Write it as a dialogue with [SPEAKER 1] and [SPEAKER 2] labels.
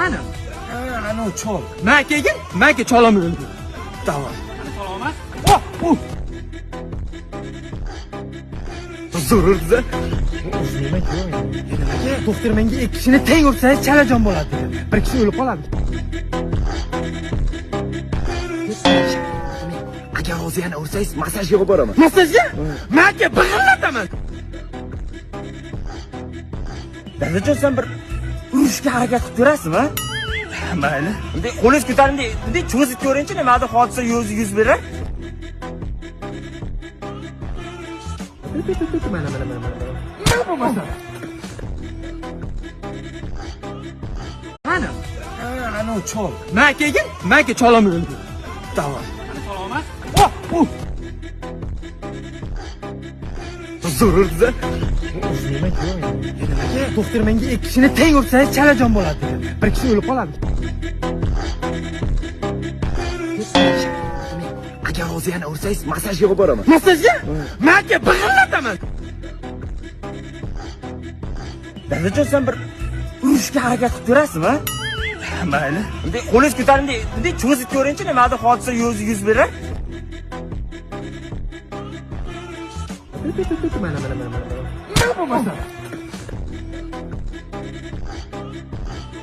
[SPEAKER 1] Qani?
[SPEAKER 2] Ana chol.
[SPEAKER 1] Men kelgin, menga cholaman.
[SPEAKER 2] Davay.
[SPEAKER 1] Salomat.
[SPEAKER 2] Zarur biza.
[SPEAKER 1] Doktor menga ikki kishini teng ursangiz chalajon bo'ladi degan. Bir kishi o'lib qoladi.
[SPEAKER 2] Agar hozir yana ursangiz, massajga olib boraman.
[SPEAKER 1] Massajga? Menga big'illataman.
[SPEAKER 2] Dadajon, sen bir urishga harakat qilib ko'rasizmi?
[SPEAKER 1] Mayli.
[SPEAKER 2] Bunday qo'lingiz ko'taring, bunday cho'zib ko'ring-chi, nimada hodisa yuz berar?
[SPEAKER 1] Mana. Nima bo'lmasa? Qani?
[SPEAKER 2] Ana chol.
[SPEAKER 1] Men kelgin, menga cholaman.
[SPEAKER 2] Davay.
[SPEAKER 1] Salomat.
[SPEAKER 2] Zarur biza.
[SPEAKER 1] Doktor menga ikki kishini teng ursangiz chalajon bo'ladi degan. Bir kishi o'lib qoladi.
[SPEAKER 2] Agar hozir yana ursangiz, massajga olib boraman.
[SPEAKER 1] Massajga? Menga big'illataman.
[SPEAKER 2] Dadajon, sen bir urishga harakat qilib ko'rasizmi?
[SPEAKER 1] Mayli.
[SPEAKER 2] Bunday qo'lingiz ko'taring, bunday cho'zib ko'ring-chi, nimada hodisa yuz berar?
[SPEAKER 1] Mana. Nima bo'lmasa?